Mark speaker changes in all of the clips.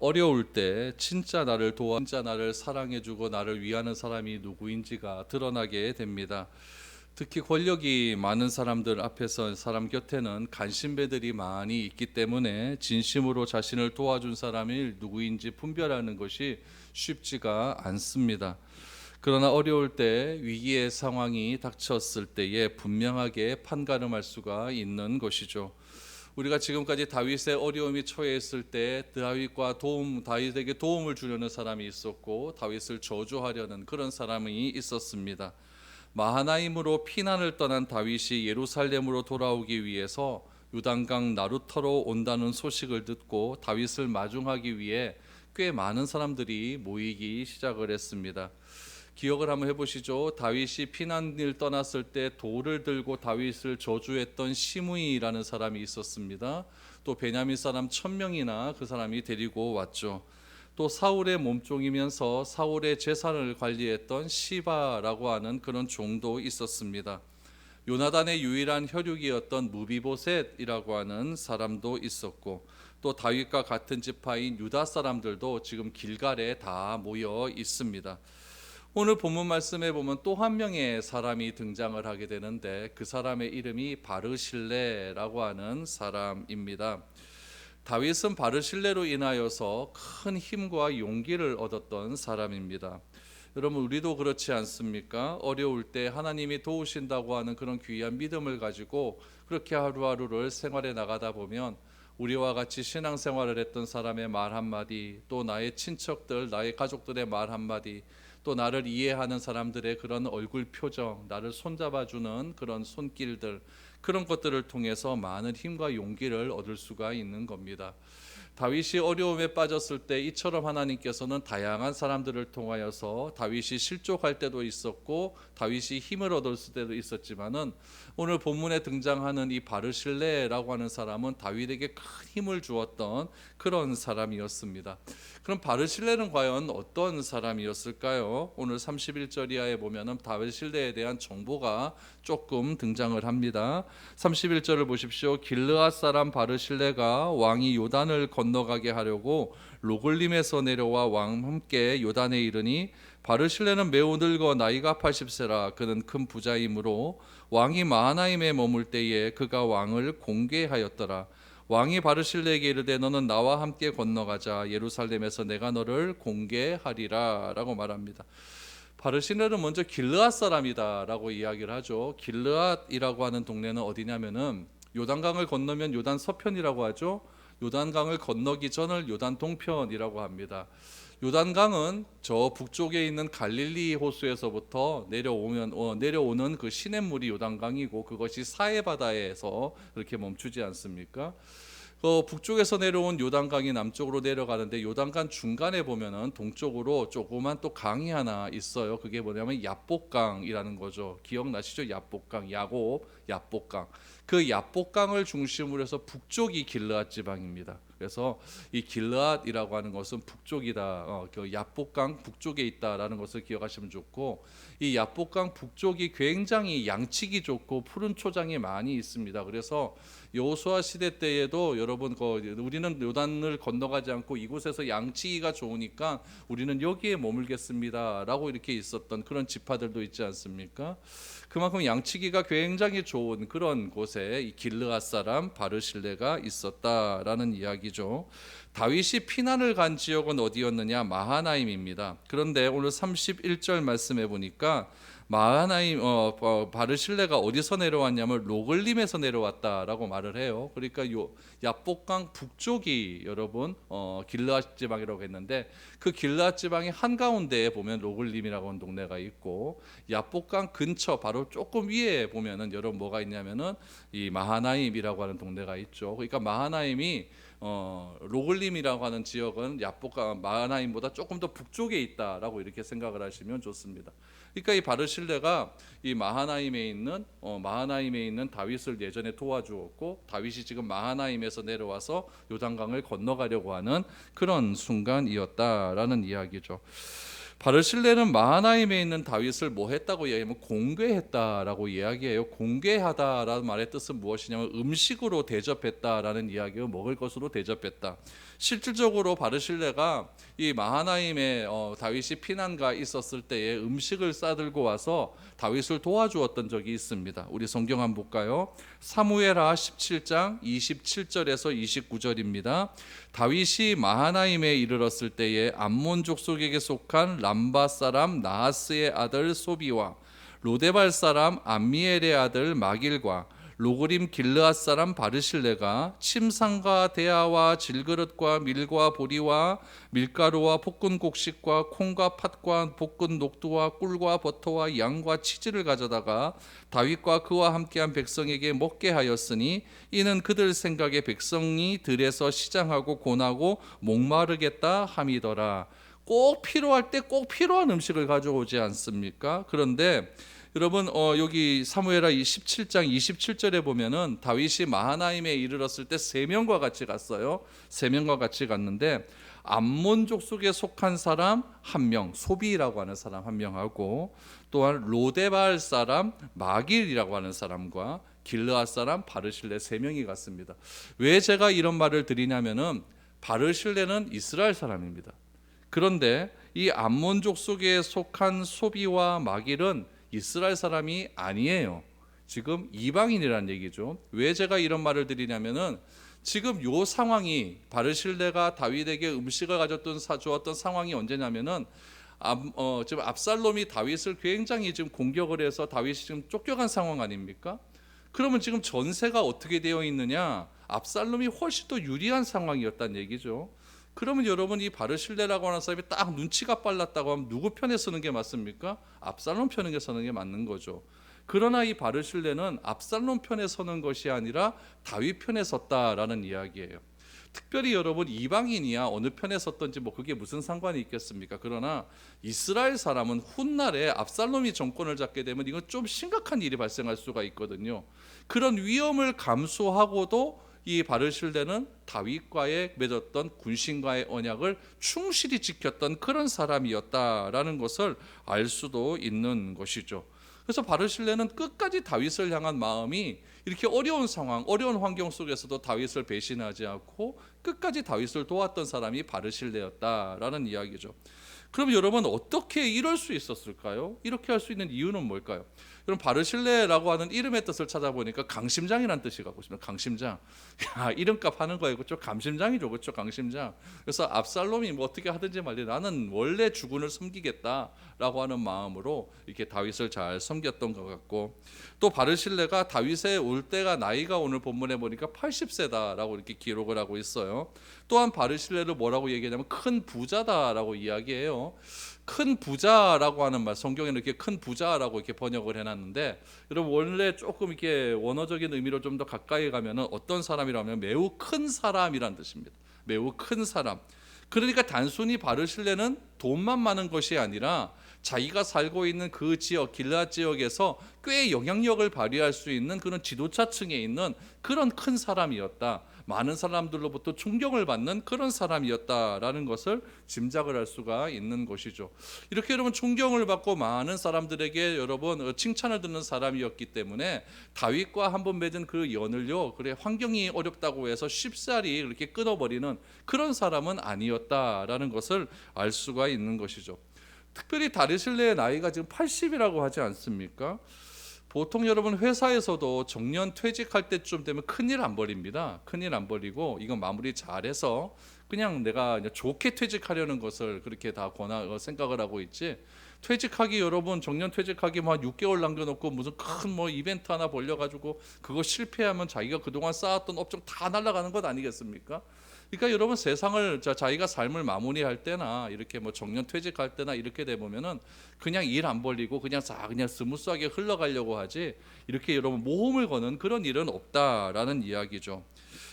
Speaker 1: 어려울 때 진짜 나를 도와, 진짜 나를 사랑해주고 나를 위하는 사람이 누구인지가 드러나게 됩니다. 특히 권력이 많은 사람들 앞에서 사람 곁에는 간신배들이 많이 있기 때문에 진심으로 자신을 도와준 사람이 누구인지 분별하는 것이 쉽지가 않습니다. 그러나 어려울 때 위기의 상황이 닥쳤을 때에 분명하게 판가름할 수가 있는 것이죠. 우리가 지금까지 다윗의 어려움이 처해있을 때 다윗에게 도움을 주려는 사람이 있었고 다윗을 저주하려는 그런 사람이 있었습니다. 마하나임으로 피난을 떠난 다윗이 예루살렘으로 돌아오기 위해서 요단강 나루터로 온다는 소식을 듣고 다윗을 마중하기 위해 꽤 많은 사람들이 모이기 시작을 했습니다. 기억을 한번 해보시죠. 다윗이 피난을 떠났을 때 돌을 들고 다윗을 저주했던 시므이라는 사람이 있었습니다. 또 베냐민 사람 1000명이나 그 사람이 데리고 왔죠. 또 사울의 몸종이면서 사울의 재산을 관리했던 시바라고 하는 그런 종도 있었습니다. 요나단의 유일한 혈육이었던 무비보셋이라고 하는 사람도 있었고, 또 다윗과 같은 지파인 유다 사람들도 지금 길갈에 다 모여 있습니다. 오늘 본문 말씀에 보면 또 한 명의 사람이 등장을 하게 되는데 그 사람의 이름이 바르실레라고 하는 사람입니다. 다윗은 바르실레로 인하여서 큰 힘과 용기를 얻었던 사람입니다. 여러분, 우리도 그렇지 않습니까? 어려울 때 하나님이 도우신다고 하는 그런 귀한 믿음을 가지고 그렇게 하루하루를 생활해 나가다 보면 우리와 같이 신앙생활을 했던 사람의 말 한마디, 또 나의 친척들, 나의 가족들의 말 한마디, 또 나를 이해하는 사람들의 그런 얼굴 표정, 나를 손잡아주는 그런 손길들, 그런 것들을 통해서 많은 힘과 용기를 얻을 수가 있는 겁니다. 다윗이 어려움에 빠졌을 때 이처럼 하나님께서는 다양한 사람들을 통하여서 다윗이 실족할 때도 있었고 다윗이 힘을 얻을 때도 있었지만은 오늘 본문에 등장하는 이 바르실레라고 하는 사람은 다윗에게 큰 힘을 주었던 그런 사람이었습니다. 그럼 바르실레는 과연 어떤 사람이었을까요? 오늘 31절 이하에 보면은 바르실레에 대한 정보가 조금 등장을 합니다. 31절을 보십시오. 길르앗 사람 바르실레가 왕이 요단을 건너가게 하려고 로글림에서 내려와 왕과 함께 요단에 이르니 바르실레는 매우 늙어 나이가 80세라 그는 큰 부자이므로 왕이 마하나임에 머물 때에 그가 왕을 공개하였더라. 왕이 바르실레에게 이르되 너는 나와 함께 건너가자. 예루살렘에서 내가 너를 공개하리라 라고 말합니다. 바르실레는 먼저 길르앗 사람이다라고 이야기를 하죠. 길르앗이라고 하는 동네는 어디냐면은 요단강을 건너면 요단 서편이라고 하죠. 요단강을 건너기 전을 요단 동편이라고 합니다. 요단강은 저 북쪽에 있는 갈릴리 호수에서부터 내려오는 그 시냇물이 요단강이고 그것이 사해 바다에서 그렇게 멈추지 않습니까? 북쪽에서 내려온 요단강이 남쪽으로 내려가는데 요단강 중간에 보면은 동쪽으로 조그만 또 강이 하나 있어요. 그게 뭐냐면 야복강이라는 거죠. 기억나시죠? 야복강, 야곱, 야복강. 그 야복강을 중심으로 해서 북쪽이 길르앗 지방입니다. 그래서 이 길르앗이라고 하는 것은 북쪽이다. 그 야복강 북쪽에 있다라는 것을 기억하시면 좋고, 이 야복강 북쪽이 굉장히 양치기 좋고 푸른 초장이 많이 있습니다. 그래서 여호수아 시대 때에도 여러분 우리는 요단을 건너가지 않고 이곳에서 양치기가 좋으니까 우리는 여기에 머물겠습니다라고 이렇게 있었던 그런 지파들도 있지 않습니까? 그만큼 양치기가 굉장히 좋은 그런 곳에 이 길르앗 사람 바르실레가 있었다라는 이야기죠. 다윗이 피난을 간 지역은 어디였느냐? 마하나임입니다. 그런데 오늘 31절 말씀해 보니까 바르실레가 어디서 내려왔냐면 로글림에서 내려왔다라고 말을 해요. 그러니까 요 야복강 북쪽이 여러분 길르앗 지방이라고 했는데 그 길르앗 지방의 한가운데에 보면 로글림이라고 하는 동네가 있고 야복강 근처 바로 조금 위에 보면은 여러분 뭐가 있냐면은 이 마하나임이라고 하는 동네가 있죠. 그러니까 마하나임이 로글림이라고 하는 지역은 야복강 마하나임보다 조금 더 북쪽에 있다라고 이렇게 생각을 하시면 좋습니다. 그러니까 이 바르실레가 이 마하나임에 있는 다윗을 예전에 도와주었고 다윗이 지금 마하나임에서 내려와서 요단강을 건너가려고 하는 그런 순간이었다라는 이야기죠. 바르실레는 마하나임에 있는 다윗을 뭐 했다고 이야기하면 공개했다라고 이야기해요. 공개하다라는 말의 뜻은 무엇이냐면 음식으로 대접했다라는 이야기예요. 먹을 것으로 대접했다. 실질적으로 바르실레가 이 마하나임에 다윗이 피난가 있었을 때에 음식을 싸들고 와서 다윗을 도와주었던 적이 있습니다. 우리 성경 한번 볼까요? 사무엘하 17장 27절에서 29절입니다. 다윗이 마하나임에 이르렀을 때에 암몬 족속에게 속한 람바 사람 나하스의 아들 소비와 로데발 사람 암미엘의 아들 마길과 로그림 길르앗 사람 바르실레가 침상과 대야와 질그릇과 밀과 보리와 밀가루와 볶은 곡식과 콩과 팥과 볶은 녹두와 꿀과 버터와 양과 치즈를 가져다가 다윗과 그와 함께한 백성에게 먹게 하였으니 이는 그들 생각에 백성이 들에서 시장하고 고나고 목마르겠다 함이더라. 꼭 필요할 때 꼭 필요한 음식을 가져오지 않습니까? 그런데 여러분 여기 사무엘하 17장 27절에 보면은 다윗이 마하나임에 이르렀을 때 세 명과 같이 갔어요. 세 명과 같이 갔는데 암몬 족속에 속한 사람 한 명, 소비라고 하는 사람 한 명하고 또한 로데발 사람 마길이라고 하는 사람과 길르앗 사람 바르실레 세 명이 갔습니다. 왜 제가 이런 말을 드리냐면은 바르실레는 이스라엘 사람입니다. 그런데 이 암몬 족속에 속한 소비와 마길은 이스라엘 사람이 아니에요. 지금 이방인이라는 얘기죠. 왜 제가 이런 말을 드리냐면은 지금 요 상황이 바르실레가 다윗에게 음식을 주었던 상황이 언제냐면은 지금 압살롬이 다윗을 굉장히 지금 공격을 해서 다윗이 지금 쫓겨간 상황 아닙니까? 그러면 지금 전세가 어떻게 되어 있느냐? 압살롬이 훨씬 더 유리한 상황이었다는 얘기죠. 그러면 여러분 이 바르실레라고 하는 사람이 딱 눈치가 빨랐다고 하면 누구 편에 서는 게 맞습니까? 압살롬 편에 서는 게 맞는 거죠. 그러나 이 바르실레는 압살롬 편에 서는 것이 아니라 다윗 편에 섰다라는 이야기예요. 특별히 여러분 이방인이야 어느 편에 섰던지 뭐 그게 무슨 상관이 있겠습니까? 그러나 이스라엘 사람은 훗날에 압살롬이 정권을 잡게 되면 이건 좀 심각한 일이 발생할 수가 있거든요. 그런 위험을 감수하고도 이 바르실레는 다윗과의 맺었던 군신과의 언약을 충실히 지켰던 그런 사람이었다라는 것을 알 수도 있는 것이죠. 그래서 바르실레는 끝까지 다윗을 향한 마음이 이렇게 어려운 상황, 어려운 환경 속에서도 다윗을 배신하지 않고 끝까지 다윗을 도왔던 사람이 바르실레였다라는 이야기죠. 그럼 여러분 어떻게 이럴 수 있었을까요? 이렇게 할 수 있는 이유는 뭘까요? 여러분 바르실레라고 하는 이름의 뜻을 찾아보니까 강심장이라는 뜻이 갖고 있습니다. 강심장. 야, 이름값 하는 거예요. 그렇죠? 감심장이죠. 그렇죠? 강심장. 그래서 압살롬이 뭐 어떻게 하든지 말든지 나는 원래 주군을 섬기겠다라고 하는 마음으로 이렇게 다윗을 잘 섬겼던 것 같고 또 바르실레가 다윗의 올 때가 나이가 오늘 본문에 보니까 80세다라고 이렇게 기록을 하고 있어요. 또한 바르실레를 뭐라고 얘기하냐면 큰 부자다라고 이야기해요. 큰 부자라고 하는 말, 성경에는 이렇게 큰 부자라고 이렇게 번역을 해놨는데, 여러분 원래 조금 이렇게 원어적인 의미로 좀 더 가까이 가면은 어떤 사람이라면 매우 큰 사람이란 뜻입니다. 매우 큰 사람. 그러니까 단순히 바르실레는 돈만 많은 것이 아니라 자기가 살고 있는 그 지역, 길르앗 지역에서 꽤 영향력을 발휘할 수 있는 그런 지도자층에 있는 그런 큰 사람이었다. 많은 사람들로부터 존경을 받는 그런 사람이었다라는 것을 짐작을 할 수가 있는 것이죠. 이렇게 여러분 존경을 받고 많은 사람들에게 여러분 칭찬을 듣는 사람이었기 때문에 다윗과 한번 맺은 그 연을요, 그래 환경이 어렵다고 해서 쉽사리 이렇게 끊어버리는 그런 사람은 아니었다라는 것을 알 수가 있는 것이죠. 특별히 바르실레의 나이가 지금 80이라고 하지 않습니까? 보통 여러분 회사에서도 정년 퇴직할 때쯤 되면 큰일 안 벌입니다. 큰일 안 벌이고 이건 마무리 잘해서 그냥 내가 좋게 퇴직하려는 것을 그렇게 다 생각을 하고 있지. 퇴직하기 여러분 정년 퇴직하기 뭐 한 6개월 남겨놓고 무슨 큰 뭐 이벤트 하나 벌려가지고 그거 실패하면 자기가 그동안 쌓았던 업적 다 날아가는 것 아니겠습니까? 그러니까 여러분 세상을 자기가 삶을 마무리할 때나 이렇게 뭐 정년 퇴직할 때나 이렇게 돼 보면은 그냥 일 안 벌리고 그냥 스무스하게 흘러가려고 하지 이렇게 여러분 모험을 거는 그런 일은 없다라는 이야기죠.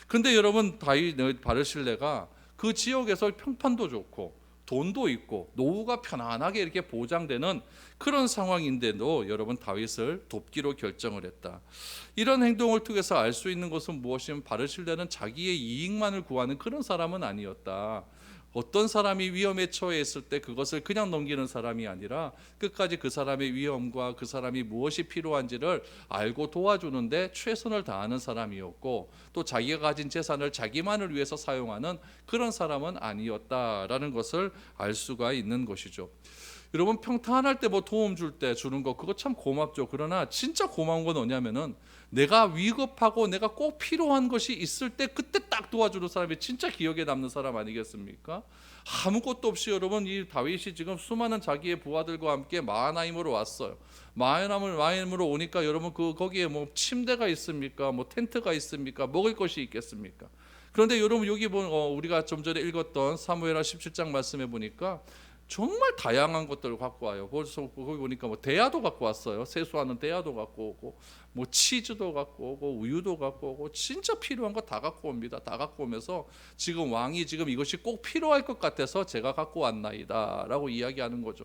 Speaker 1: 근데 여러분 바르실레가 그 지역에서 평판도 좋고 돈도 있고 노후가 편안하게 이렇게 보장되는 그런 상황인데도 여러분 다윗을 돕기로 결정을 했다. 이런 행동을 통해서 알 수 있는 것은 무엇이면 바르실레는 자기의 이익만을 구하는 그런 사람은 아니었다. 어떤 사람이 위험에 처해 있을 때 그것을 그냥 넘기는 사람이 아니라 끝까지 그 사람의 위험과 그 사람이 무엇이 필요한지를 알고 도와주는데 최선을 다하는 사람이었고, 또 자기가 가진 재산을 자기만을 위해서 사용하는 그런 사람은 아니었다라는 것을 알 수가 있는 것이죠. 여러분, 평탄할 때 뭐 도움 줄 때 주는 거 그거 참 고맙죠. 그러나 진짜 고마운 건 뭐냐면은 내가 위급하고 내가 꼭 필요한 것이 있을 때 그때 딱 도와주는 사람이 진짜 기억에 남는 사람 아니겠습니까? 아무것도 없이 여러분, 이 다윗이 지금 수많은 자기의 부하들과 함께 마하나임으로 왔어요. 마하나임으로 오니까 여러분, 거기에 뭐 침대가 있습니까? 뭐 텐트가 있습니까? 먹을 것이 있겠습니까? 그런데 여러분, 여기 우리가 좀 전에 읽었던 사무엘하 17장 말씀해 보니까 정말 다양한 것들을 갖고 와요. 거기서 거기 보니까 뭐 대야도 갖고 왔어요. 세수하는 대야도 갖고 오고, 뭐 치즈도 갖고 오고, 우유도 갖고 오고, 진짜 필요한 거 다 갖고 옵니다. 다 갖고 오면서 지금 왕이 지금 이것이 꼭 필요할 것 같아서 제가 갖고 왔나이다라고 이야기하는 거죠.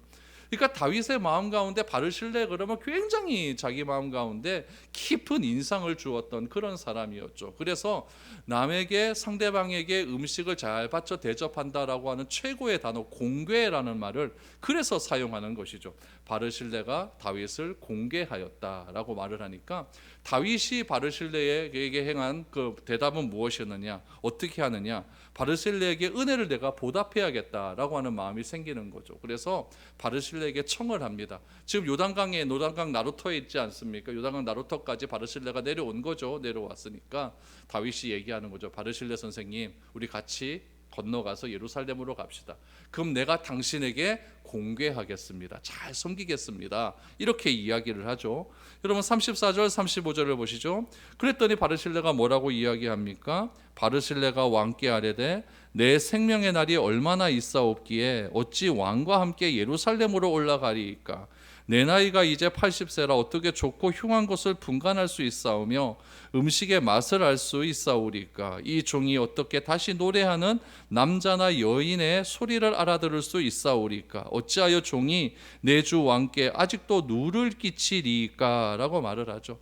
Speaker 1: 그러니까 다윗의 마음 가운데 바르실레 그러면 굉장히 자기 마음 가운데 깊은 인상을 주었던 그런 사람이었죠. 그래서 남에게, 상대방에게 음식을 잘 바쳐 대접한다라고 하는 최고의 단어 공궤라는 말을 그래서 사용하는 것이죠. 바르실레가 다윗을 공궤하였다라고 말을 하니까 다윗이 바르실레에게 행한 그 대답은 무엇이었느냐, 어떻게 하느냐, 바르실레에게 은혜를 내가 보답해야겠다라고 하는 마음이 생기는 거죠. 그래서 바르실레에게 청을 합니다. 지금 요단강 나루터에 있지 않습니까? 요단강 나루터까지 바르실레가 내려온 거죠. 내려왔으니까 다윗이 얘기하는 거죠. 바르실레 선생님, 우리 같이 건너가서 예루살렘으로 갑시다. 그럼 내가 당신에게 공궤하겠습니다. 잘 섬기겠습니다. 이렇게 이야기를 하죠. 여러분, 34절 35절을 보시죠. 그랬더니 바르실레가 뭐라고 이야기합니까? 바르실레가 왕께 아뢰되 내 생명의 날이 얼마나 있사옵기에 어찌 왕과 함께 예루살렘으로 올라가리이까? 내 나이가 이제 80세라 어떻게 좋고 흉한 것을 분간할 수 있사오며 음식의 맛을 알 수 있사오리까? 이 종이 어떻게 다시 노래하는 남자나 여인의 소리를 알아들을 수 있사오리까? 어찌하여 종이 내 주 왕께 아직도 누를 끼치리까? 라고 말을 하죠.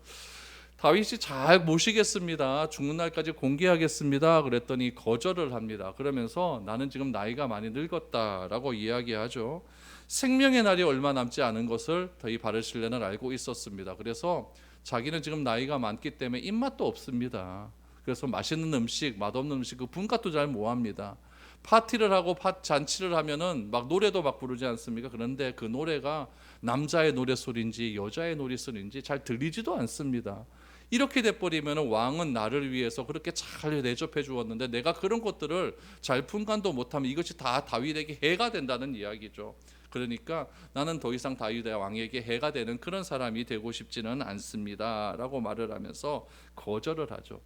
Speaker 1: 다윗이 잘 모시겠습니다. 죽는 날까지 공개하겠습니다. 그랬더니 거절을 합니다. 그러면서 나는 지금 나이가 많이 늙었다라고 이야기하죠. 생명의 날이 얼마 남지 않은 것을 이 바르실레는 알고 있었습니다. 그래서 자기는 지금 나이가 많기 때문에 입맛도 없습니다. 그래서 맛있는 음식, 맛없는 음식 그 분값도 잘 못합니다. 파티를 하고 잔치를 하면은 막 노래도 막 부르지 않습니까? 그런데 그 노래가 남자의 노래소리인지 여자의 노래소리인지 잘 들리지도 않습니다. 이렇게 돼버리면 왕은 나를 위해서 그렇게 잘 대접해 주었는데 내가 그런 것들을 잘 분간도 못하면 이것이 다 다윗에게 해가 된다는 이야기죠. 그러니까 나는 더 이상 다윗 왕에게 해가 되는 그런 사람이 되고 싶지는 않습니다 라고 말을 하면서 거절을 하죠.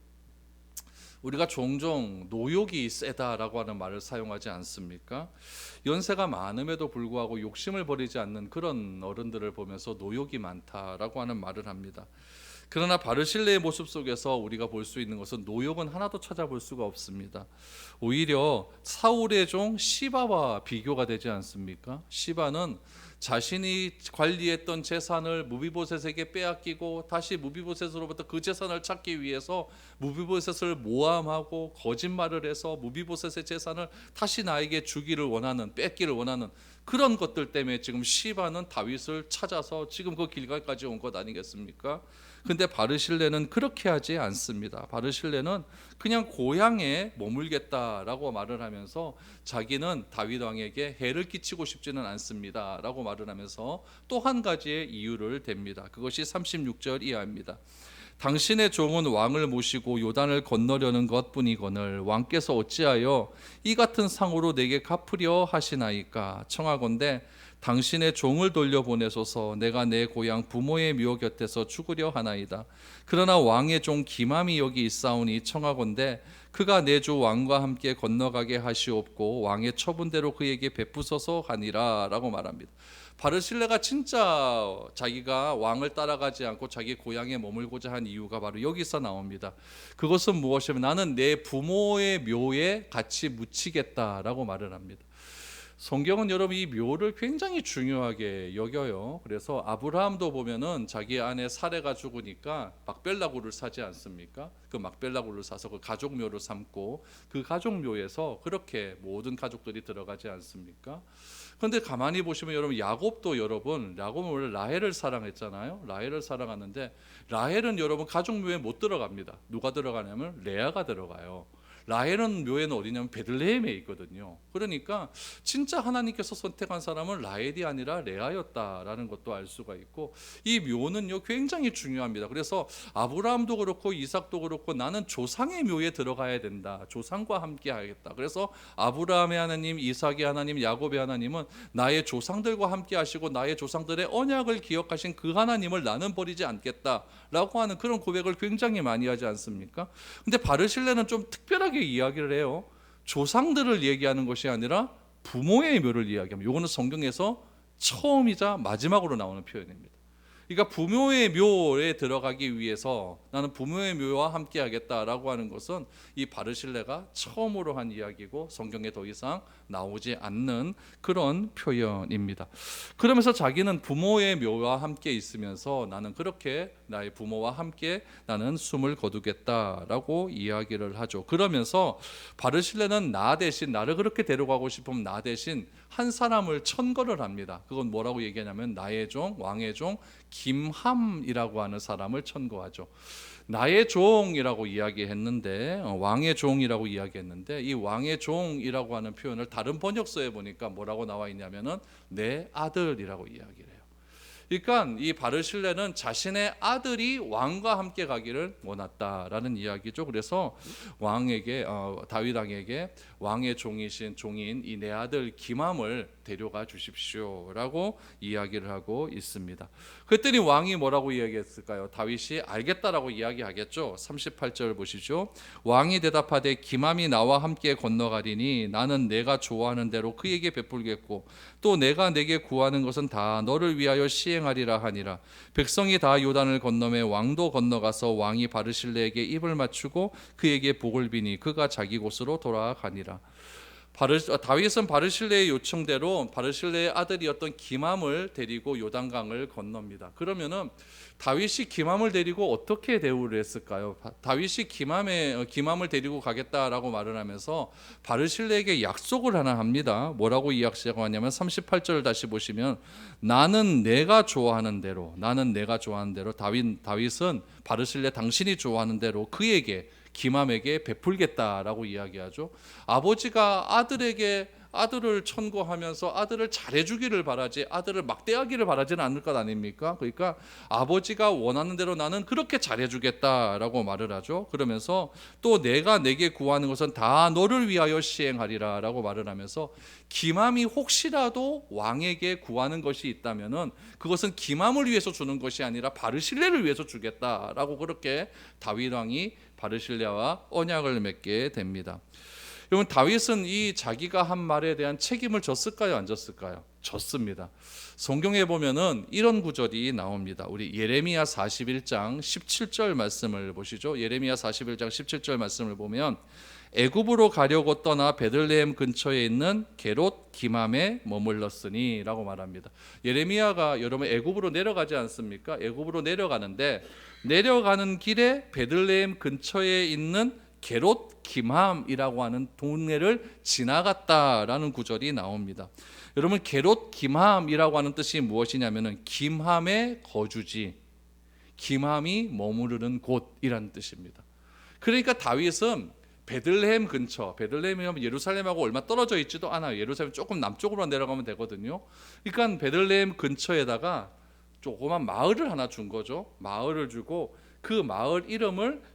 Speaker 1: 우리가 종종 노욕이 세다라고 하는 말을 사용하지 않습니까? 연세가 많음에도 불구하고 욕심을 버리지 않는 그런 어른들을 보면서 노욕이 많다라고 하는 말을 합니다. 그러나 바르실레의 모습 속에서 우리가 볼 수 있는 것은 노욕은 하나도 찾아볼 수가 없습니다. 오히려 사울의 종 시바와 비교가 되지 않습니까? 시바는 자신이 관리했던 재산을 무비보셋에게 빼앗기고 다시 무비보셋으로부터 그 재산을 찾기 위해서 무비보셋을 모함하고 거짓말을 해서 무비보셋의 재산을 다시 나에게 주기를 원하는, 뺏기를 원하는 그런 것들 때문에 지금 시바는 다윗을 찾아서 지금 그 길갈까지 온 것 아니겠습니까? 근데 바르실레는 그렇게 하지 않습니다. 바르실레는 그냥 고향에 머물겠다라고 말을 하면서 자기는 다윗 왕에게 해를 끼치고 싶지는 않습니다라고 말을 하면서 또 한 가지의 이유를 댑니다. 그것이 36절 이하입니다. 당신의 종은 왕을 모시고 요단을 건너려는 것뿐이거늘 왕께서 어찌하여 이 같은 상으로 내게 갚으려 하시나이까? 청하건대 당신의 종을 돌려보내소서. 내가 내 고향 부모의 묘 곁에서 죽으려 하나이다. 그러나 왕의 종 기맘이 여기 있사오니 청하건대 그가 내 주 왕과 함께 건너가게 하시옵고 왕의 처분대로 그에게 베푸소서 하니라 라고 말합니다. 바르실레가 진짜 자기가 왕을 따라가지 않고 자기 고향에 머물고자 한 이유가 바로 여기서 나옵니다. 그것은 무엇이냐면 나는 내 부모의 묘에 같이 묻히겠다라고 말을 합니다. 성경은 여러분 이 묘를 굉장히 중요하게 여겨요. 그래서 아브라함도 보면은 자기 아내 사레가 죽으니까 막벨라굴을 사지 않습니까? 그 막벨라굴을 사서 그 가족 묘를 삼고 그 가족 묘에서 그렇게 모든 가족들이 들어가지 않습니까? 그런데 가만히 보시면 여러분 야곱도 여러분 야곱은 원래 라헬을 사랑했잖아요. 라헬을 사랑하는데 라헬은 여러분 가족 묘에 못 들어갑니다. 누가 들어가냐면 레아가 들어가요. 라헬은 묘에는 어디냐면 베들레헴에 있거든요. 그러니까 진짜 하나님께서 선택한 사람은 라헬이 아니라 레아였다라는 것도 알 수가 있고, 이 묘는요 굉장히 중요합니다. 그래서 아브라함도 그렇고 이삭도 그렇고 나는 조상의 묘에 들어가야 된다. 조상과 함께 하겠다. 그래서 아브라함의 하나님, 이삭의 하나님, 야곱의 하나님은 나의 조상들과 함께 하시고 나의 조상들의 언약을 기억하신 그 하나님을 나는 버리지 않겠다라고 하는 그런 고백을 굉장히 많이 하지 않습니까? 근데 바르실레는 좀 특별하게 이야기를 해요. 조상들을 얘기하는 것이 아니라 부모의 묘를 이야기합니다. 이거는 성경에서 처음이자 마지막으로 나오는 표현입니다. 그러니까 부모의 묘에 들어가기 위해서 나는 부모의 묘와 함께 하겠다라고 하는 것은 이 바르실레가 처음으로 한 이야기고 성경에 더 이상 나오지 않는 그런 표현입니다. 그러면서 자기는 부모의 묘와 함께 있으면서 나는 그렇게 나의 부모와 함께 나는 숨을 거두겠다라고 이야기를 하죠. 그러면서 바르실레는 나 대신, 나를 그렇게 데려가고 싶으면 나 대신 한 사람을 천거를 합니다. 그건 뭐라고 얘기하냐면 나의 종, 왕의 종 김함이라고 하는 사람을 천거하죠. 나의 종이라고 이야기했는데 왕의 종이라고 이야기했는데 이 왕의 종이라고 하는 표현을 다른 번역서에 보니까 뭐라고 나와 있냐면은 내 아들이라고 이야기를 해요. 그러니까 이 바르실레는 자신의 아들이 왕과 함께 가기를 원했다라는 이야기죠. 그래서 왕에게 다윗 왕에게 왕의 종인 이 내 아들 기맘을 데려가 주십시오라고 이야기를 하고 있습니다. 그랬더니 왕이 뭐라고 이야기했을까요? 다윗이 알겠다라고 이야기하겠죠. 38절 보시죠. 왕이 대답하되 기맘이 나와 함께 건너가리니 나는 내가 좋아하는 대로 그에게 베풀겠고 또 내가 내게 구하는 것은 다 너를 위하여 시행하리라 하니라. 백성이 다 요단을 건너매 왕도 건너가서 왕이 바르실레에게 입을 맞추고 그에게 복을 비니 그가 자기 곳으로 돌아가니라. 다윗은 바르실레의 요청대로 바르실레의 아들이었던 기맘을 데리고 요단강을 건넙니다. 그러면은 다윗이 기맘을 데리고 어떻게 대우를 했을까요? 다윗이 기맘을 데리고 가겠다라고 말을 하면서 바르실레에게 약속을 하나 합니다. 뭐라고 이야기하고 하냐면 38절을 다시 보시면 나는 내가 좋아하는 대로 다윗은 바르실레 당신이 좋아하는 대로 그에게 기맘에게 베풀겠다라고 이야기하죠. 아버지가 아들을 천거하면서 아들을 잘해주기를 바라지 아들을 막대하기를 바라지는 않을 것 아닙니까? 그러니까 아버지가 원하는 대로 나는 그렇게 잘해주겠다라고 말을 하죠. 그러면서 또 내가 내게 구하는 것은 다 너를 위하여 시행하리라 라고 말을 하면서 기맘이 혹시라도 왕에게 구하는 것이 있다면은 그것은 기맘을 위해서 주는 것이 아니라 바르실레를 위해서 주겠다라고 그렇게 다윗 왕이 바르실레와 언약을 맺게 됩니다. 여러분 다윗은 이 자기가 한 말에 대한 책임을 졌을까요? 안 졌을까요? 졌습니다. 성경에 보면은 이런 구절이 나옵니다. 우리 예레미야 41장 17절 말씀을 보시죠. 예레미야 41장 17절 말씀을 보면 애굽으로 가려고 떠나 베들레헴 근처에 있는 게롯 기맘에 머물렀으니 라고 말합니다. 예레미야가 여러분 애굽으로 내려가지 않습니까? 애굽으로 내려가는데 내려가는 길에 베들레헴 근처에 있는 게롯 기맘이라고 하는 동네를 지나갔다라는 구절이 나옵니다. 여러분 게롯 기맘이라고 하는 뜻이 무엇이냐면은 김함의 거주지, 김함이 머무르는 곳이라는 뜻입니다. 그러니까 다윗은 베들레헴 근처, 베들레헴이면 예루살렘하고 얼마 떨어져 있지도 않아요. 예루살렘 조금 남쪽으로 내려가면 되거든요. 그러니까 베들레헴 근처에다가 조그만 마을을 하나 준 거죠. 마을을 주고 그 마을 이름을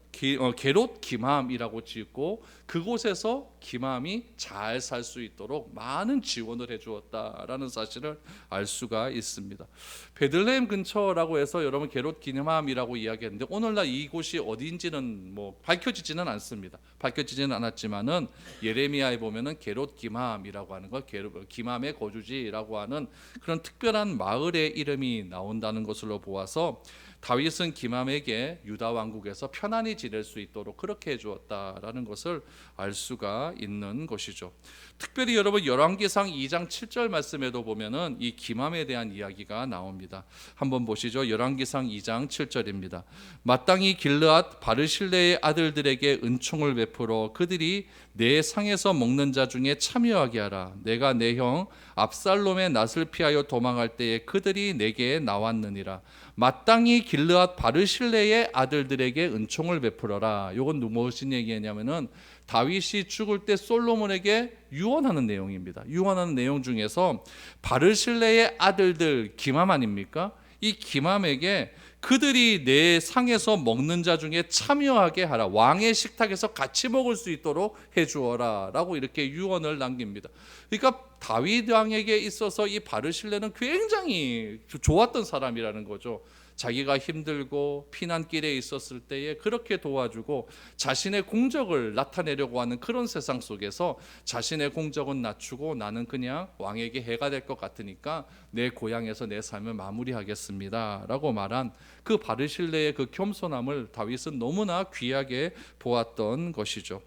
Speaker 1: 게롯 기맘이라고 짓고 그곳에서 기맘이 잘 살 수 있도록 많은 지원을 해주었다라는 사실을 알 수가 있습니다. 베들레헴 근처라고 해서 여러분 게롯 기맘이라고 이야기했는데 오늘날 이곳이 어디인지는 밝혀지지는 않습니다. 밝혀지지는 않았지만은 예레미야에 보면은 게롯 기맘이라고 하는 걸 기맘의 거주지라고 하는 그런 특별한 마을의 이름이 나온다는 것으로 보아서 다윗은 기맘에게 유다 왕국에서 편안히 지낼 수 있도록 그렇게 해주었다라는 것을 알 수가 있는 것이죠. 특별히 여러분 열왕기상 2장 7절 말씀에도 보면은 이 기맘에 대한 이야기가 나옵니다. 한번 보시죠. 열왕기상 2장 7절입니다. 마땅히 길르앗 바르실레의 아들들에게 은총을 베풀어 그들이 내 상에서 먹는 자 중에 참여하게 하라. 내가 내 형 압살롬의 낯을 피하여 도망할 때에 그들이 내게 나왔느니라. 마땅히 길르앗 바르실레의 아들들에게 은총을 베풀어라. 이건 무엇인 얘기냐면은 다윗이 죽을 때 솔로몬에게 유언하는 내용입니다. 유언하는 내용 중에서 바르실레의 아들들 기맘 아닙니까? 이 기맘에게 그들이 내 상에서 먹는 자 중에 참여하게 하라. 왕의 식탁에서 같이 먹을 수 있도록 해주어라 라고 이렇게 유언을 남깁니다. 그러니까 다윗 왕에게 있어서 이 바르실레는 굉장히 좋았던 사람이라는 거죠. 자기가 힘들고 피난길에 있었을 때에 그렇게 도와주고 자신의 공적을 나타내려고 하는 그런 세상 속에서 자신의 공적은 낮추고 나는 그냥 왕에게 해가 될 것 같으니까 내 고향에서 내 삶을 마무리하겠습니다 라고 말한 그 바르실레의 그 겸손함을 다윗은 너무나 귀하게 보았던 것이죠.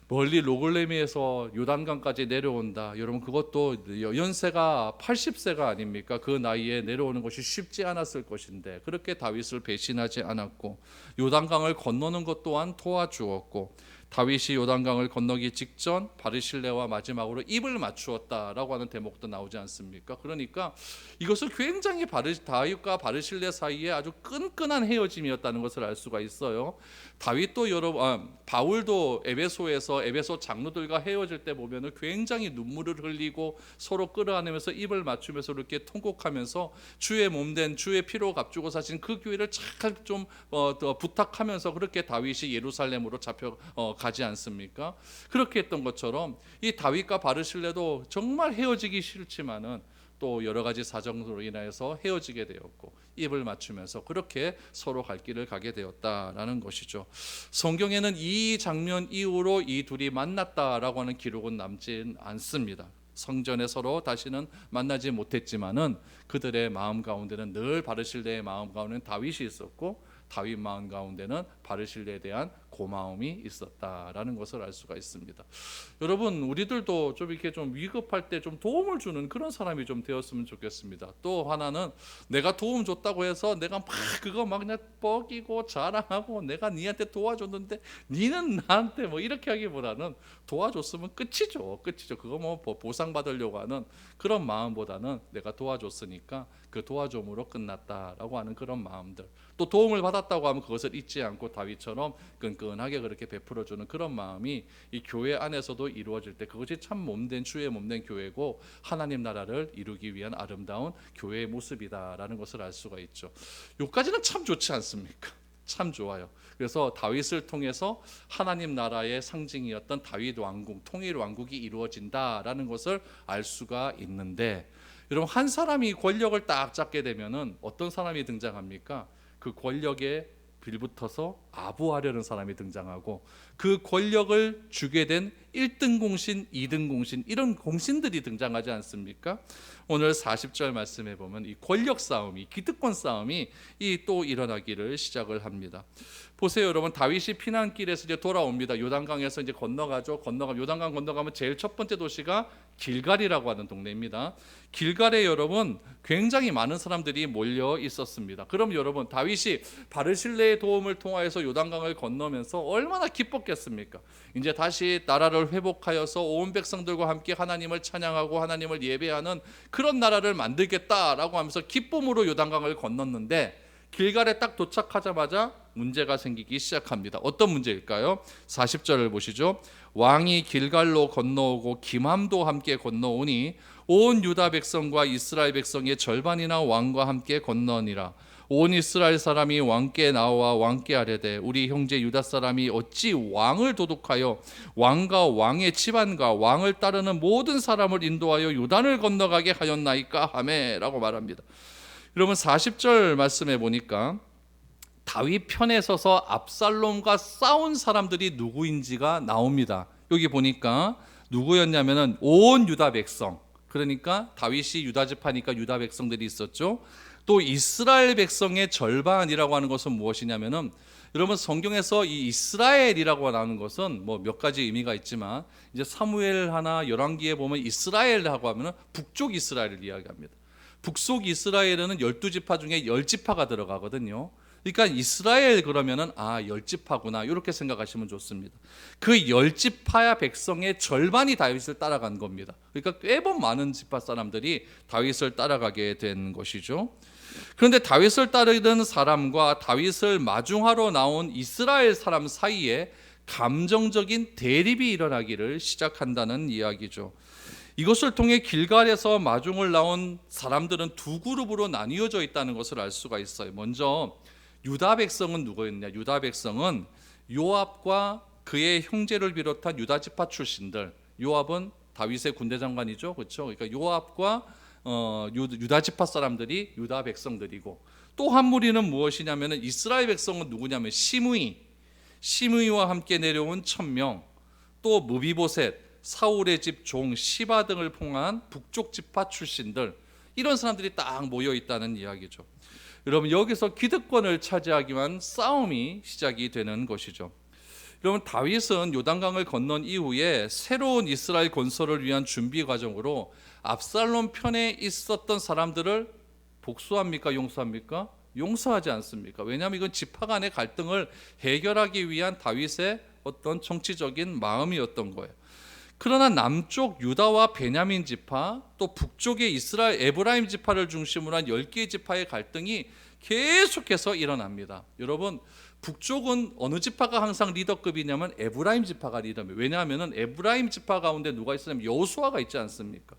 Speaker 1: 멀리 로글레미에서 요단강까지 내려온다. 여러분 그것도 연세가 80세가 아닙니까? 그 나이에 내려오는 것이 쉽지 않았을 것인데 그렇게 다윗을 배신하지 않았고 요단강을 건너는 것 또한 도와주었고 다윗이 요단강을 건너기 직전 바르실레와 마지막으로 입을 맞추었다라고 하는 대목도 나오지 않습니까? 그러니까 이것은 굉장히 다윗과 바르실레 사이에 아주 끈끈한 헤어짐이었다는 것을 알 수가 있어요. 다윗도 바울도 에베소에서 에베소 장로들과 헤어질 때 보면은 굉장히 눈물을 흘리고 서로 끌어안으면서 입을 맞추면서 이렇게 통곡하면서 주의 몸된 주의 피로 값주고 사신 그 교회를 잘 좀 부탁하면서 그렇게 다윗이 예루살렘으로 잡혀 가지 않습니까? 그렇게 했던 것처럼 이 다윗과 바르실레도 정말 헤어지기 싫지만은 또 여러 가지 사정으로 인해서 헤어지게 되었고 입을 맞추면서 그렇게 서로 갈 길을 가게 되었다라는 것이죠. 성경에는 이 장면 이후로 이 둘이 만났다라고 하는 기록은 남진 않습니다. 성전에 서로 다시는 만나지 못했지만은 그들의 마음 가운데는 늘 바르실레의 마음 가운데는 다윗이 있었고 다윗 마음 가운데는 바르실레에 대한 고마움이 있었다라는 것을 알 수가 있습니다. 여러분 우리들도 좀 이렇게 좀 위급할 때 좀 도움을 주는 그런 사람이 좀 되었으면 좋겠습니다. 또 하나는 내가 도움 줬다고 해서 내가 막 그거 막 그냥 뻐기고 자랑하고 내가 니한테 도와줬는데 니는 나한테 뭐 이렇게 하기보다는 도와줬으면 끝이죠. 그거 뭐 보상받으려고 하는 그런 마음보다는 내가 도와줬으니까 그 도와줌으로 끝났다라고 하는 그런 마음들, 또 도움을 받았다고 하면 그것을 잊지 않고 다윗처럼 끈끈하게 그렇게 베풀어주는 그런 마음이 이 교회 안에서도 이루어질 때 그것이 참 몸된 주의 몸된 교회고 하나님 나라를 이루기 위한 아름다운 교회의 모습이다라는 것을 알 수가 있죠. 요까지는 참 좋지 않습니까? 참 좋아요. 그래서 다윗을 통해서 하나님 나라의 상징이었던 다윗 왕국, 통일 왕국이 이루어진다라는 것을 알 수가 있는데, 여러분 한 사람이 권력을 딱 잡게 되면은 어떤 사람이 등장합니까? 그 권력에 빌붙어서 아부하려는 사람이 등장하고 그 권력을 주게 된 1등 공신, 2등 공신 이런 공신들이 등장하지 않습니까? 오늘 40절 말씀해 보면 이 권력 싸움이, 기득권 싸움이 또 일어나기를 시작을 합니다. 보세요, 여러분. 다윗이 피난길에서 이제 돌아옵니다. 요단강에서 이제 건너가죠. 요단강 건너가면 제일 첫 번째 도시가 길갈이라고 하는 동네입니다. 길갈에 여러분 굉장히 많은 사람들이 몰려 있었습니다. 그럼 여러분 다윗이 바르실레의 도움을 통하여서 요단강을 건너면서 얼마나 기뻤겠습니까? 이제 다시 나라를 회복하여서 온 백성들과 함께 하나님을 찬양하고 하나님을 예배하는 그런 나라를 만들겠다라고 하면서 기쁨으로 요단강을 건넜는데 길갈에 딱 도착하자마자 문제가 생기기 시작합니다. 어떤 문제일까요? 40절을 보시죠. 왕이 길갈로 건너오고 기맘도 함께 건너오니 온 유다 백성과 이스라엘 백성의 절반이나 왕과 함께 건너니라. 온 이스라엘 사람이 왕께 나와 왕께 아뢰되 우리 형제 유다 사람이 어찌 왕을 도둑하여 왕과 왕의 집안과 왕을 따르는 모든 사람을 인도하여 요단을 건너가게 하였나이까 하매 라고 말합니다. 여러분 40절 말씀해 보니까 다윗 편에 서서 압살롬과 싸운 사람들이 누구인지가 나옵니다. 여기 보니까 누구였냐면은 온 유다 백성, 그러니까 다윗이 유다 지파니까 유다 백성들이 있었죠. 또 이스라엘 백성의 절반이라고 하는 것은 무엇이냐면은, 여러분 성경에서 이 이스라엘이라고 나오는 것은 뭐 몇 가지 의미가 있지만, 이제 사무엘 하나 열왕기에 보면 이스라엘하고 하면은 북쪽 이스라엘을 이야기합니다. 북쪽 이스라엘에는 12지파 중에 10지파가 들어가거든요. 그러니까 이스라엘 그러면은 10지파구나 이렇게 생각하시면 좋습니다. 그 10지파 백성의 절반이 다윗을 따라간 겁니다. 그러니까 꽤 많은 지파 사람들이 다윗을 따라가게 된 것이죠. 그런데 다윗을 따르던 사람과 다윗을 마중하러 나온 이스라엘 사람 사이에 감정적인 대립이 일어나기를 시작한다는 이야기죠. 이것을 통해 길갈에서 마중을 나온 사람들은 두 그룹으로 나뉘어져 있다는 것을 알 수가 있어요. 먼저 유다 백성은 누구였냐? 유다 백성은 요압과 그의 형제를 비롯한 유다 지파 출신들. 요압은 다윗의 군대 장관이죠, 그렇죠? 그러니까 요압과 유다 지파 사람들이 유다 백성들이고, 또 한 무리는 무엇이냐면은 이스라엘 백성은 누구냐면 시므이와 함께 내려온 1000명, 또 무비보셋, 사울의 집 종 시바 등을 포함한 북쪽 지파 출신들, 이런 사람들이 딱 모여 있다는 이야기죠. 여러분 여기서 기득권을 차지하기 위한 싸움이 시작이 되는 것이죠. 여러분 다윗은 요단강을 건넌 이후에 새로운 이스라엘 건설을 위한 준비 과정으로 압살롬 편에 있었던 사람들을 복수합니까? 용서합니까? 용서하지 않습니까? 왜냐하면 이건 지파 간의 갈등을 해결하기 위한 다윗의 어떤 정치적인 마음이었던 거예요. 그러나 남쪽 유다와 베냐민 지파, 또 북쪽의 이스라엘 에브라임 지파를 중심으로 한 10개의 지파의 갈등이 계속해서 일어납니다. 여러분 북쪽은 어느 지파가 항상 리더급이냐면 에브라임 지파가 리더입니다. 왜냐하면 에브라임 지파 가운데 누가 있으냐면 여호수아가 있지 않습니까?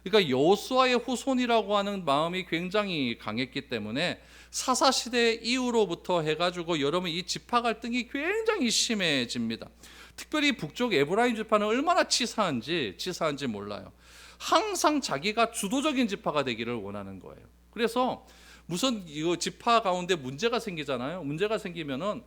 Speaker 1: 그러니까 여호수아의 후손이라고 하는 마음이 굉장히 강했기 때문에 사사시대 이후로부터 해가지고 여러분 이 지파 갈등이 굉장히 심해집니다. 특별히 북쪽 에브라임 지파는 얼마나 치사한지 몰라요. 항상 자기가 주도적인 지파가 되기를 원하는 거예요. 그래서 무슨 이거 지파 가운데 문제가 생기잖아요. 문제가 생기면은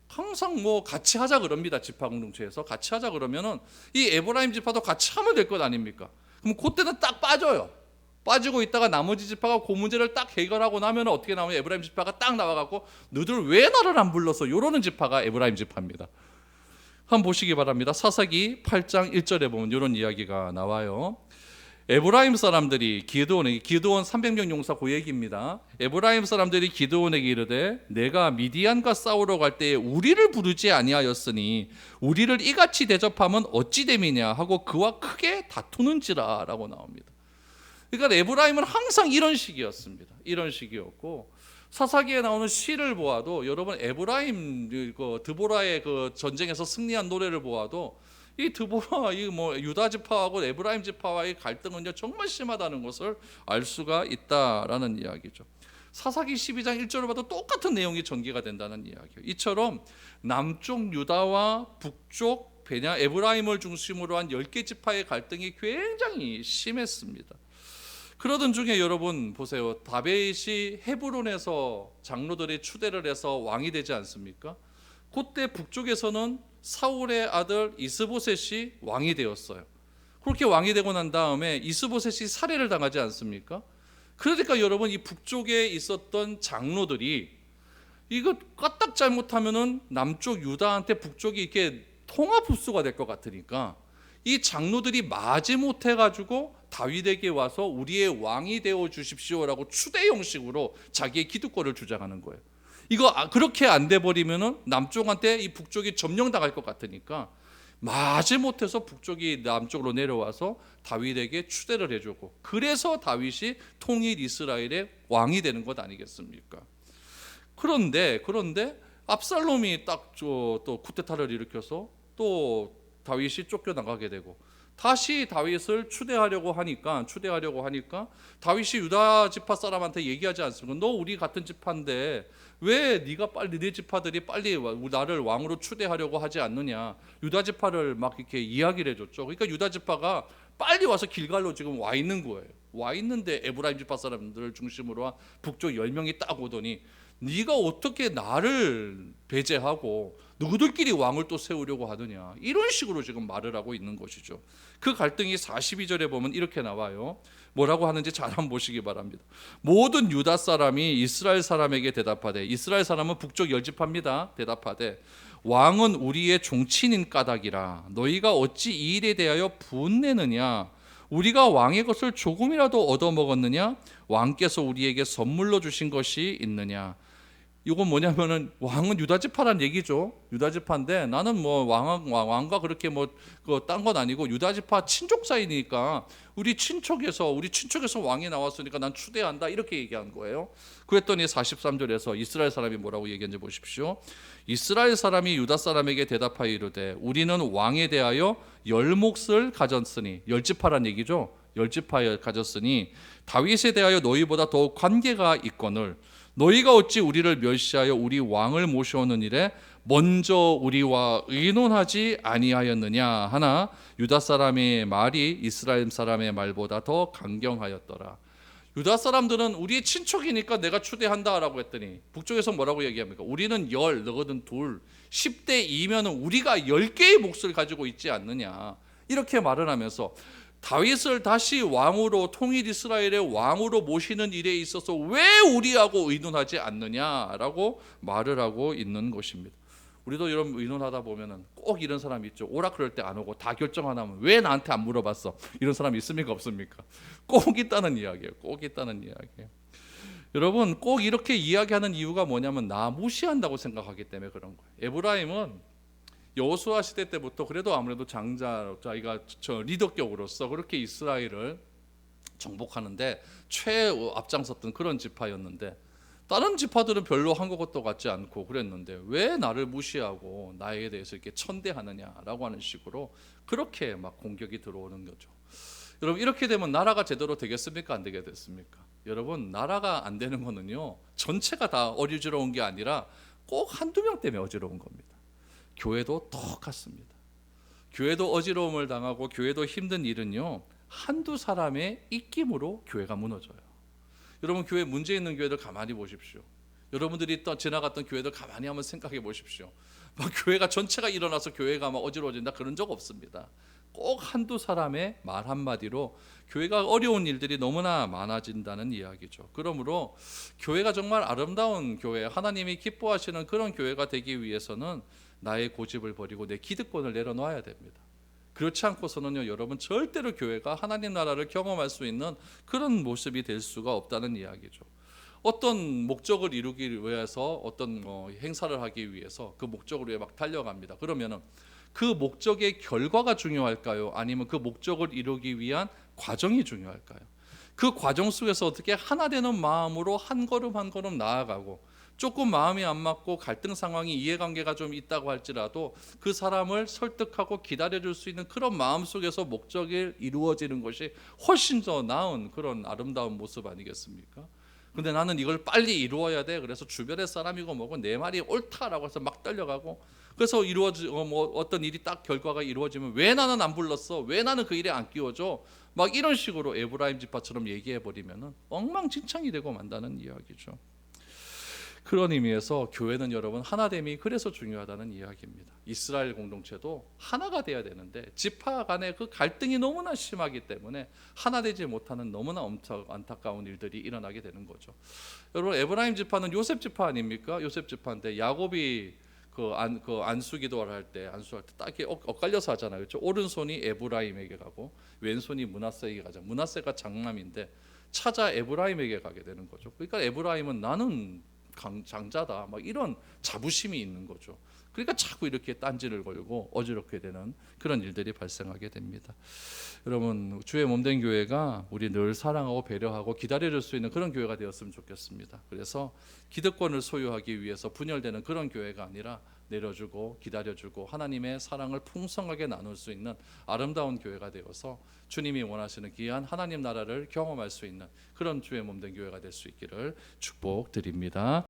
Speaker 1: 항상 뭐 같이 하자 그럽니다. 지파 공동체에서 같이 하자 그러면은 이 에브라임 지파도 같이 하면 될 것 아닙니까? 그럼 그때는 딱 빠져요. 빠지고 있다가 나머지 지파가 그 문제를 딱 해결하고 나면 어떻게 나오면 에브라임 지파가 딱 나와갖고 너들 왜 나를 안 불러서 이러는 지파가 에브라임 지파입니다. 한번 보시기 바랍니다. 사사기 8장 1절에 보면 이런 이야기가 나와요. 에브라임 사람들이 기드온 300명 용사 그 얘기입니다. 에브라임 사람들이 기드온에게 이르되 내가 미디안과 싸우러 갈 때에 우리를 부르지 아니하였으니 우리를 이같이 대접하면 어찌 됨이냐 하고 그와 크게 다투는지라 라고 나옵니다. 그러니까 에브라임은 항상 이런 식이었습니다. 이런 식이었고, 사사기에 나오는 시를 보아도 여러분 에브라임 드보라의 그 전쟁에서 승리한 노래를 보아도 이 드보라 이 뭐 유다 지파하고 에브라임 지파와의 갈등은 정말 심하다는 것을 알 수가 있다라는 이야기죠. 사사기 12장 1절을 봐도 똑같은 내용이 전개가 된다는 이야기예요. 이처럼 남쪽 유다와 북쪽 에브라임을 중심으로 한 10개 지파의 갈등이 굉장히 심했습니다. 그러던 중에 여러분 보세요. 다윗이 헤브론에서 장로들이 추대를 해서 왕이 되지 않습니까? 그때 북쪽에서는 사울의 아들 이스보셋이 왕이 되었어요. 그렇게 왕이 되고 난 다음에 이스보셋이 살해를 당하지 않습니까? 그러니까 여러분 이 북쪽에 있었던 장로들이 이거 까딱 잘못하면은 남쪽 유다한테 북쪽이 이렇게 통합 흡수가 될 것 같으니까 이 장로들이 마지못해 가지고 다윗에게 와서 우리의 왕이 되어 주십시오라고 추대 형식으로 자기의 기득권을 주장하는 거예요. 이거 그렇게 안 돼 버리면은 남쪽한테 이 북쪽이 점령당할 것 같으니까 마지못해서 북쪽이 남쪽으로 내려와서 다윗에게 추대를 해주고, 그래서 다윗이 통일 이스라엘의 왕이 되는 것 아니겠습니까? 그런데 압살롬이 딱 또 쿠데타를 일으켜서 또 다윗이 쫓겨나가게 되고, 다시 다윗을 추대하려고 하니까 다윗이 유다 지파 사람한테 얘기하지 않습니까? 너 우리 같은 지파인데 왜 네가 빨리 네 지파들이 빨리 나를 왕으로 추대하려고 하지 않느냐? 유다 지파를 막 이렇게 이야기를 해줬죠. 그러니까 유다 지파가 빨리 와서 길갈로 지금 와 있는 거예요. 와 있는데 에브라임 지파 사람들을 중심으로 한 북쪽 10명이 딱 오더니 네가 어떻게 나를 배제하고 너희들끼리 왕을 또 세우려고 하느냐, 이런 식으로 지금 말을 하고 있는 것이죠. 그 갈등이 42절에 보면 이렇게 나와요. 뭐라고 하는지 잘 한번 보시기 바랍니다. 모든 유다 사람이 이스라엘 사람에게 대답하되, 이스라엘 사람은 북쪽 열지파입니다. 대답하되 왕은 우리의 종친인 까닭이라 너희가 어찌 이 일에 대하여 분내느냐? 우리가 왕의 것을 조금이라도 얻어먹었느냐? 왕께서 우리에게 선물로 주신 것이 있느냐? 이건 뭐냐면은 왕은 유다지파란 얘기죠. 유다지파인데 나는 뭐 왕과 그렇게 뭐 딴 건 아니고 유다지파 친족 사이니까 우리 친척에서 왕이 나왔으니까 난 추대한다, 이렇게 얘기한 거예요. 그랬더니 43절에서 이스라엘 사람이 뭐라고 얘기했는지 보십시오. 이스라엘 사람이 유다 사람에게 대답하여 이르되 우리는 왕에 대하여 열 몫을 가졌으니, 열지파란 얘기죠. 열지파에 가졌으니 다윗에 대하여 너희보다 더욱 관계가 있거늘 너희가 어찌 우리를 멸시하여 우리 왕을 모셔오는 일에 먼저 우리와 의논하지 아니하였느냐 하나 유다 사람의 말이 이스라엘 사람의 말보다 더 강경하였더라. 유다 사람들은 우리의 친척이니까 내가 추대한다라고 했더니 북쪽에서 뭐라고 얘기합니까? 우리는 열, 너거든 둘, 10대 2면은 우리가 10개의 몫을 가지고 있지 않느냐, 이렇게 말을 하면서 다윗을 다시 왕으로, 통일 이스라엘의 왕으로 모시는 일에 있어서 왜 우리하고 의논하지 않느냐라고 말을 하고 있는 것입니다. 우리도 이런 의논하다 보면은 꼭 이런 사람이 있죠. 오라 그럴 때 안 오고 다 결정 안 하면 왜 나한테 안 물어봤어? 이런 사람이 있습니까, 없습니까? 꼭 있다는 이야기예요. 꼭 있다는 이야기예요. 여러분, 꼭 이렇게 이야기하는 이유가 뭐냐면 나 무시한다고 생각하기 때문에 그런 거예요. 에브라임은 여호수아 시대 때부터 그래도 아무래도 자기가 리더격으로서 그렇게 이스라엘을 정복하는데 앞장섰던 그런 지파였는데, 다른 지파들은 별로 한 것도 같지 않고 그랬는데 왜 나를 무시하고 나에 대해서 이렇게 천대하느냐라고 하는 식으로 그렇게 막 공격이 들어오는 거죠. 여러분, 이렇게 되면 나라가 제대로 되겠습니까, 안 되겠습니까? 여러분, 나라가 안 되는 거는요, 전체가 다 어지러운 게 아니라 꼭 한두 명 때문에 어지러운 겁니다. 교회도 똑같습니다. 교회도 어지러움을 당하고 교회도 힘든 일은요, 한두 사람의 입김으로 교회가 무너져요. 여러분, 교회 문제 있는 교회들 가만히 보십시오. 여러분들이 또 지나갔던 교회들 가만히 한번 생각해 보십시오. 막 교회가 전체가 일어나서 교회가 막 어지러워진다, 그런 적 없습니다. 꼭 한두 사람의 말 한마디로 교회가 어려운 일들이 너무나 많아진다는 이야기죠. 그러므로 교회가 정말 아름다운 교회, 하나님이 기뻐하시는 그런 교회가 되기 위해서는 나의 고집을 버리고 내 기득권을 내려놓아야 됩니다. 그렇지 않고서는요, 여러분, 절대로 교회가 하나님 나라를 경험할 수 있는 그런 모습이 될 수가 없다는 이야기죠. 어떤 목적을 이루기 위해서 어떤 행사를 하기 위해서 그 목적을 위해 막 달려갑니다. 그러면은 그 목적의 결과가 중요할까요? 아니면 그 목적을 이루기 위한 과정이 중요할까요? 그 과정 속에서 어떻게 하나 되는 마음으로 한 걸음 한 걸음 나아가고, 조금 마음이 안 맞고 갈등 상황이, 이해관계가 좀 있다고 할지라도 그 사람을 설득하고 기다려줄 수 있는 그런 마음 속에서 목적이 이루어지는 것이 훨씬 더 나은 그런 아름다운 모습 아니겠습니까? 근데 나는 이걸 빨리 이루어야 돼, 그래서 주변의 사람이고 뭐고 내 말이 옳다라고 해서 막 달려가고, 그래서 어떤 일이 딱 결과가 이루어지면 왜 나는 안 불렀어? 왜 나는 그 일에 안 끼워줘? 막 이런 식으로 에브라임 지파처럼 얘기해버리면 엉망진창이 되고 만다는 이야기죠. 그런 의미에서 교회는 여러분, 하나됨이 그래서 중요하다는 이야기입니다. 이스라엘 공동체도 하나가 돼야 되는데 지파 간의 그 갈등이 너무나 심하기 때문에 하나 되지 못하는 너무나 안타까운 일들이 일어나게 되는 거죠. 여러분, 에브라임 지파는 요셉 지파 아닙니까? 요셉 지파인데 야곱이 안수 기도를 할 때 딱 이렇게 엇갈려서 하잖아요. 그렇죠? 오른손이 에브라임에게 가고 왼손이 므낫세에게 가죠. 므낫세가 장남인데 찾아 에브라임에게 가게 되는 거죠. 그러니까 에브라임은 나는 장자다, 막 이런 자부심이 있는 거죠. 그러니까 자꾸 이렇게 딴지를 걸고 어지럽게 되는 그런 일들이 발생하게 됩니다. 여러분, 주의 몸된 교회가 우리 늘 사랑하고 배려하고 기다려줄 수 있는 그런 교회가 되었으면 좋겠습니다. 그래서 기득권을 소유하기 위해서 분열되는 그런 교회가 아니라 내려주고 기다려주고 하나님의 사랑을 풍성하게 나눌 수 있는 아름다운 교회가 되어서 주님이 원하시는 귀한 하나님 나라를 경험할 수 있는 그런 주의 몸된 교회가 될 수 있기를 축복드립니다.